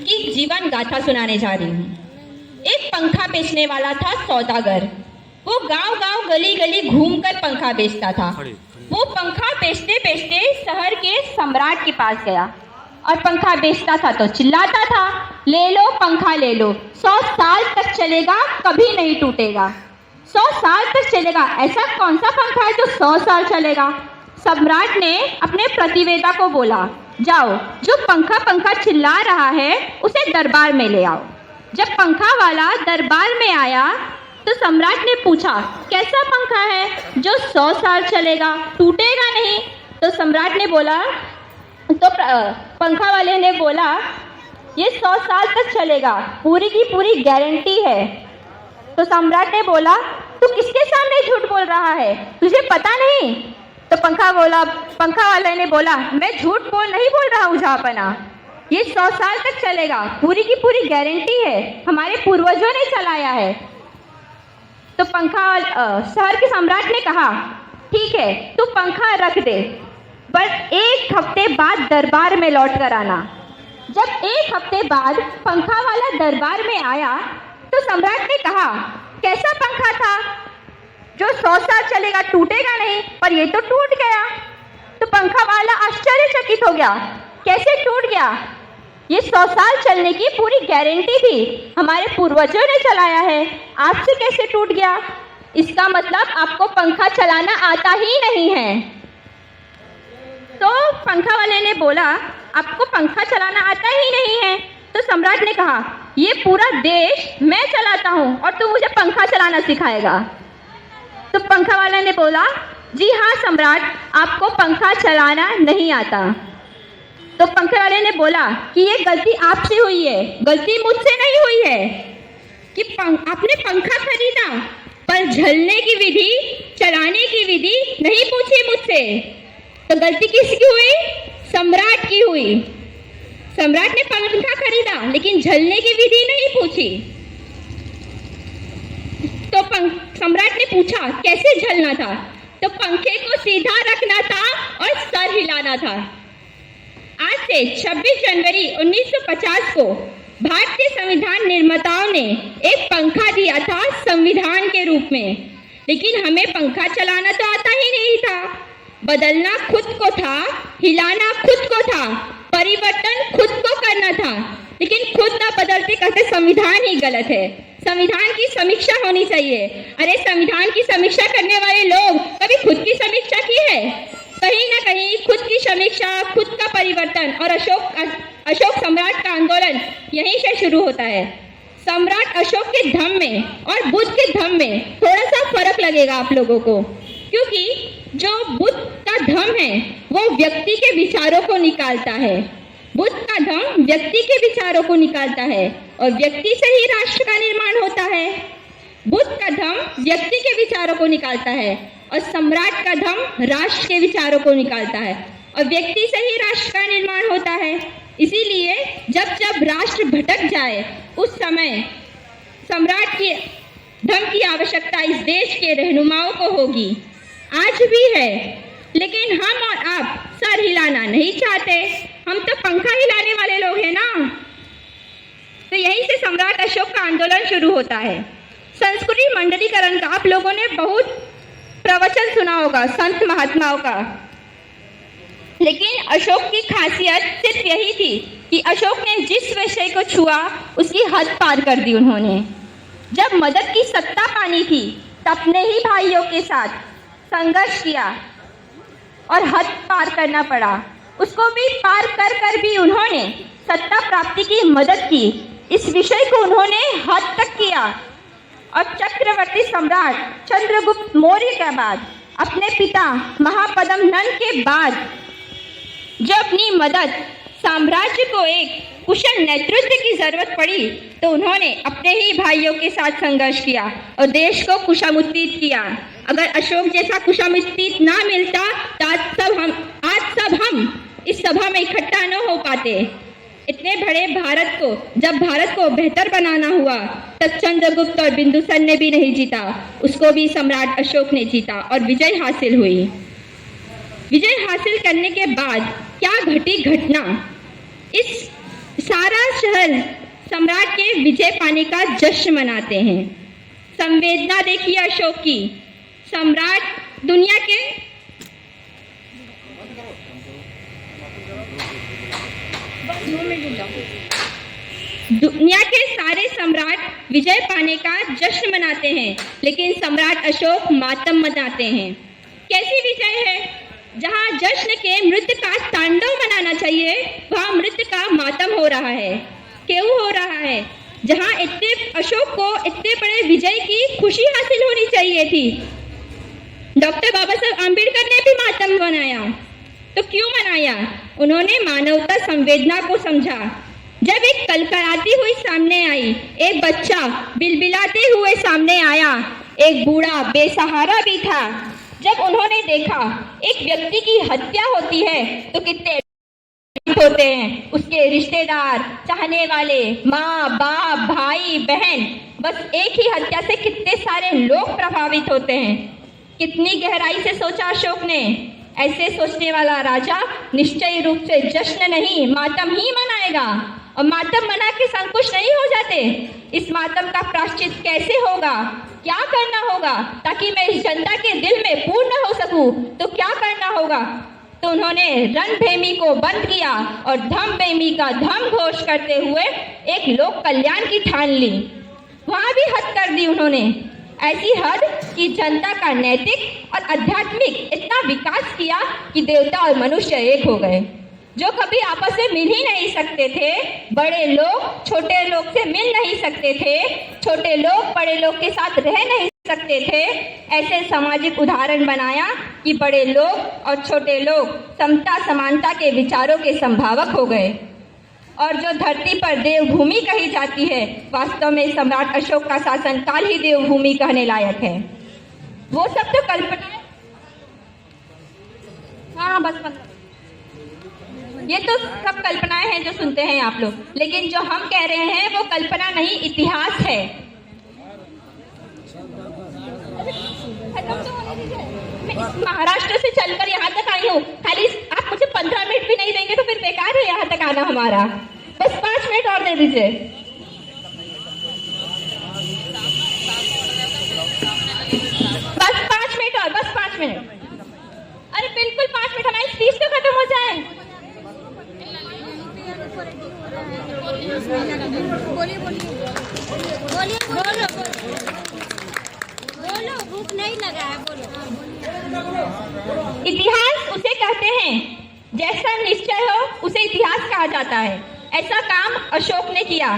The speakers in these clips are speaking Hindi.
की जीवन गाथा सुनाने जा रही हूँ। एक पंखा बेचने वाला था सौदागर। वो गांव-गांव, गली-गली घूमकर पंखा बेचता था। वो पंखा बेचते-बेचते शहर के सम्राट के पास गया और पंखा बेचता था तो चिल्लाता था, ले लो पंखा ले लो, 100 साल तक चलेगा, कभी नहीं टूटेगा। 100 साल तक चलेगा, ऐसा कौन सा पंखा है जो 100 साल चलेगा? सम्राट ने अपने प्रतिवेदा को बोला, जाओ जो पंखा चिल्ला रहा है उसे दरबार में ले आओ। जब पंखा वाला दरबार में आया तो सम्राट ने पूछा, कैसा पंखा है जो 100 साल चलेगा, टूटेगा नहीं? तो सम्राट ने बोला, तो पंखा वाले ने बोला, ये 100 साल तक चलेगा, पूरी की पूरी गारंटी है। तो सम्राट ने बोला, तू किसके सामने झूठ बोल रहा है, तुझे पता नहीं? तो पंखा वाले ने बोला, मैं झूठ नहीं बोल रहा हूँ जहाँपना, ये 100 साल तक चलेगा, पूरी की पूरी गारंटी है, हमारे पूर्वजों ने चलाया है। तो शहर के सम्राट ने कहा, ठीक है तू पंखा रख दे, बस 1 हफ्ते बाद दरबार में लौट कर आना। जब 1 हफ्ते बाद पंखा वाला दरबार में आया तो सम्राट ने कहा, कैसा पंखा था जो 100 साल चलेगा, टूटेगा नहीं, पर ये तो टूट गया। तो पंखा वाला आश्चर्यचकित हो गया, कैसे टूट गया? ये 100 साल चलने की पूरी गारंटी थी, हमारे पूर्वजों ने चलाया है, आपसे कैसे टूट गया? इसका मतलब आपको पंखा चलाना आता ही नहीं है। तो पंखा वाले ने बोला, आपको पंखा चलाना आता ही नहीं है? तो सम्राट ने कहा, ये पूरा देश मैं चलाता हूँ और तू मुझे पंखा चलाना सिखाएगा? तो पंखा वाले ने बोला, जी हाँ सम्राट, आपको पंखा चलाना नहीं आता। तो पंखे वाले ने बोला कि ये गलती आपसे हुई है, गलती मुझसे नहीं हुई है कि आपने पंखा खरीदा पर झलने की विधि, चलाने की विधि नहीं पूछी मुझसे। तो गलती किसकी हुई? सम्राट की हुई। सम्राट ने पंखा खरीदा लेकिन झलने की विधि नहीं पूछी। तो सम्राट ने पूछा, कैसे झलना था? तो पंखे को सीधा रखना था और सर हिलाना था। आज से 26 जनवरी 1950 को भारतीय संविधान निर्माताओं ने एक पंखा दिया था संविधान के रूप में, लेकिन हमें पंखा चलाना तो आता ही नहीं था। बदलना खुद को था, हिलाना खुद को था, परिवर्तन खुद को करना था, लेकिन खुद ना बदलते कहते संविधान ही गलत है, संविधान की समीक्षा होनी चाहिए। अरे संविधान की समीक्षा करने वाले लोग कभी खुद की समीक्षा की है? कहीं ना कहीं खुद की समीक्षा, खुद का परिवर्तन और अशोक सम्राट का आंदोलन यहीं से शुरू होता है। सम्राट अशोक के धम्म में और बुद्ध के धम्म में थोड़ा सा फर्क लगेगा आप लोगों को, क्योंकि जो बुद्ध का धम्म है वो व्यक्ति के विचारों को निकालता है। बुद्ध का धम्म व्यक्ति के विचारों को निकालता है और व्यक्ति से ही राष्ट्र का निर्माण होता है। बुद्ध का धम्म व्यक्ति के विचारों को निकालता है और सम्राट का धम्म राष्ट्र के विचारों को निकालता है और व्यक्ति से ही राष्ट्र का निर्माण होता है। इसीलिए जब जब राष्ट्र भटक जाए उस समय सम्राट के धम्म की आवश्यकता इस देश के रहनुमाओं को होगी, आज भी है। लेकिन हम और आप सर हिलाना नहीं चाहते, हम तो पंखा हिलाने वाले लोग हैं ना। तो यहीं से सम्राट अशोक का आंदोलन शुरू होता है। संस्कृति मंडलीकरण का आप लोगों ने बहुत प्रवचन सुना होगा संत महात्माओं का, लेकिन अशोक की खासियत सिर्फ यही थी कि अशोक ने जिस विषय को छुआ उसकी हद पार कर दी उन्होंने। जब मदद की सत्ता पानी थी तब अपने ही भाइयों के साथ संघर्ष किया और हद पार करना पड़ा, उसको भी पार कर कर भी उन्होंने सत्ता प्राप्ति की मदद की। इस विषय को उन्होंने हद तक किया और चक्रवर्ती सम्राट चंद्रगुप्त मौर्य के बाद अपने पिता महापद्म नंद के बाद जो अपनी मदद साम्राज्य को एक कुशल नेतृत्व की जरूरत पड़ी तो उन्होंने अपने ही भाइयों के साथ संघर्ष किया और देश को कुशामुत्तीत किया। अगर अशोक जैसा कुशामुत्तीत ना मिलता तो आज सब हम इस सभा में इकट्ठा न हो पाते। इतने बड़े जब भारत को बेहतर बनाना हुआ तब चंद्रगुप्त और बिंदुसार ने भी नहीं जीता, उसको भी सम्राट अशोक ने जीता और विजय हासिल हुई। विजय हासिल करने के बाद क्या घटी घटना, इस सारा शहर मुगल सम्राट के विजय पाने का जश्न मनाते हैं। संवेदना देखिए अशोक की। सम्राट दुनिया के सारे सम्राट विजय पाने का जश्न मनाते हैं, लेकिन सम्राट अशोक मातम मनाते हैं। कैसी विजय है? जहां जश्न के मृत्यु का तांडव मनाना चाहिए, वहां मृत्यु का मातम हो रहा है। क्यों हो रहा है? जहां अशोक को इतने बड़े विजय की खुशी हासिल होनी चाहिए थी। डॉक्टर बाबा साहब आम्बेडकर ने भी मातम मनाया, तो क्यों मनाया? उन्होंने मानवता संवेदना को समझा। जब एक कलकलाती हुई सामने आई, एक बच्चा बिलबिलाते हुए सामने आया, एक बूढ़ा बेसहारा भी था। जब उन्होंने देखा एक व्यक्ति की हत्या होती है तो कितने होते हैं उसके रिश्तेदार, चाहने वाले, माँ बाप, भाई बहन, बस एक ही हत्या से कितने सारे लोग प्रभावित होते हैं। कितनी गहराई से सोचा अशोक ने। ऐसे सोचने वाला राजा निश्चय रूप से जश्न नहीं मातम ही मनाएगा, और मातम मना के संकुच नहीं हो जाते। इस मातम का प्रायश्चित कैसे होगा? क्या करना होगा ताकि मैं इस जनता के दिल में पूर्ण हो सकूं? तो क्या करना होगा? तो उन्होंने रणभेमी को बंद किया और धम्मभेमी का धम घोष करते हुए एक लोक कल्याण की ठान ली। वहां भी हद कर दी उन्होंने, ऐसी हद कि जनता का नैतिक और आध्यात्मिक इतना विकास किया कि देवता और मनुष्य एक हो गए। जो कभी आपस में मिल ही नहीं सकते थे, बड़े लोग छोटे लोग से मिल नहीं सकते थे, छोटे लोग बड़े लोग के साथ रह नहीं सकते थे, ऐसे सामाजिक उदाहरण बनाया कि बड़े लोग और छोटे लोग समता समानता के विचारों के संभावक हो गए। और जो धरती पर देवभूमि कही जाती है, वास्तव में सम्राट अशोक का शासनकाल ही देवभूमि कहने लायक है। वो सब तो कल्पना, हाँ बस ये तो सब कल्पनाएं हैं जो सुनते हैं आप लोग, लेकिन जो हम कह रहे हैं वो कल्पना नहीं, इतिहास है। महाराष्ट्र से चलकर यहाँ तक आई हूँ, खाली आप मुझे 15 मिनट भी नहीं देंगे तो फिर बेकार है यहाँ तक आना हमारा। बस 5 मिनट और दे दीजिए। बस 5 मिनट और, बस 5 मिनट। अरे बिल्कुल 5 मिनट, हमारी स्पीच तो खत्म हो जाए। बोलिए बोलो, भूख नहीं लगा है, बोलो। इतिहास उसे कहते हैं जैसा निश्चय हो उसे इतिहास कहा जाता है। ऐसा काम अशोक ने किया।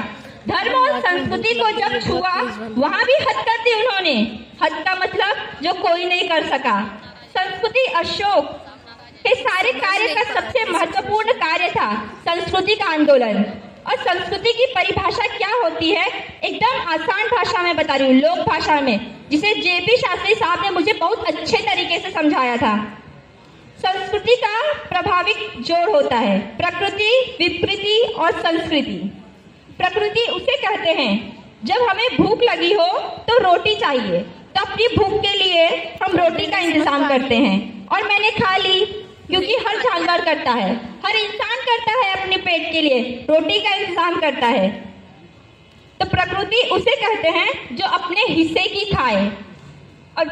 धर्म और संस्कृति को जब छुआ वहां भी हद कर दी उन्होंने। हद का मतलब जो कोई नहीं कर सका। संस्कृति अशोक के सारे कार्य का सबसे महत्वपूर्ण कार्य था संस्कृति का आंदोलन। और संस्कृति की परिभाषा क्या होती है, एकदम आसान भाषा में बता रही हूँ, लोक भाषा में, जिसे जेपी शास्त्री साहब ने मुझे बहुत अच्छे तरीके से समझाया था। संस्कृति का प्रभाविक जोड़ होता है प्रकृति, विकृति और संस्कृति। प्रकृति उसे कहते हैं जब हमें भूख लगी हो तो रोटी चाहिए, तो अपनी भूख के लिए हम रोटी का इंतजाम करते हैं, और मैंने खा ली, क्योंकि हर जानवर करता है, हर इंसान करता है, अपने पेट के लिए रोटी का इंतजाम करता है। तो प्रकृति उसे कहते हैं जो अपने हिस्से की खाए, और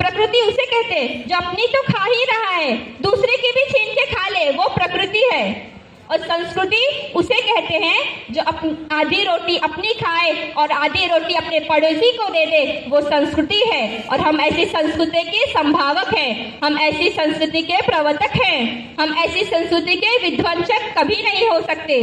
प्रकृति उसे कहते हैं जो अपनी तो खा ही रहा है, दूसरे की भी छीन के खा ले, वो प्रकृति है। और संस्कृति उसे कहते हैं जो आधी रोटी अपनी खाए और आधी रोटी अपने पड़ोसी को दे दे, वो संस्कृति है। और हम ऐसी संस्कृति के संभावक हैं, हम ऐसी संस्कृति के प्रवर्तक हैं, हम ऐसी संस्कृति के विध्वंसक कभी नहीं हो सकते।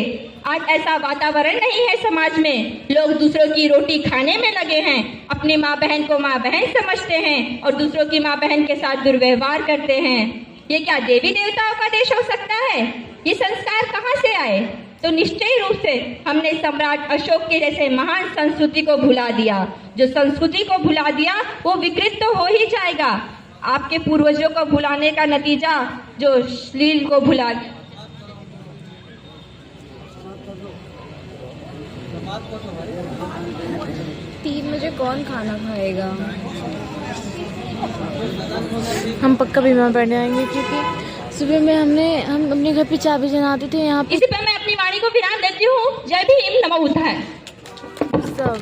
आज ऐसा वातावरण नहीं है समाज में, लोग दूसरों की रोटी खाने में लगे हैं, अपनी माँ बहन को माँ बहन समझते हैं और दूसरों की माँ बहन के साथ दुर्व्यवहार करते हैं। ये क्या देवी देवताओं का देश हो सकता है? ये संस्कार कहाँ से आए? तो निश्चय रूप से हमने सम्राट अशोक के जैसे महान संस्कृति को भुला दिया। जो संस्कृति को भुला दिया वो विकृत तो हो ही जाएगा। आपके पूर्वजों को भुलाने का नतीजा जो श्लील को भुला। तीन बजे कौन खाना खाएगा? हम पक्का बीमार पड़ने आएंगे, क्योंकि सुबह में हम अपने घर पे चाबी जलाते थे। यहाँ पे इसी पर मैं अपनी वाणी को विराम देती हूँ। जय भीम। समूह है। सब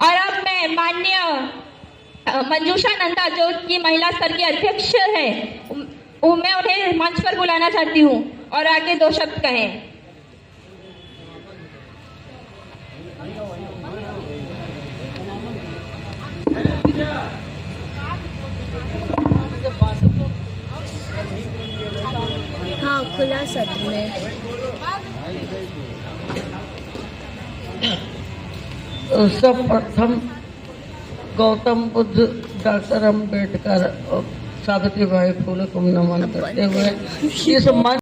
और अब मैं माननीय मंजूषा नंदा जो कि महिला स्तर की अध्यक्ष है, मैं उन्हें मंच पर बुलाना चाहती हूँ और आगे 2 शब्द कहें। हाँ, खुला सत्र में सर्वप्रथम गौतम बुद्ध, डॉक्टर अम्बेडकर और सावित्रीबाई फुले को नमन करते हुए इस मंच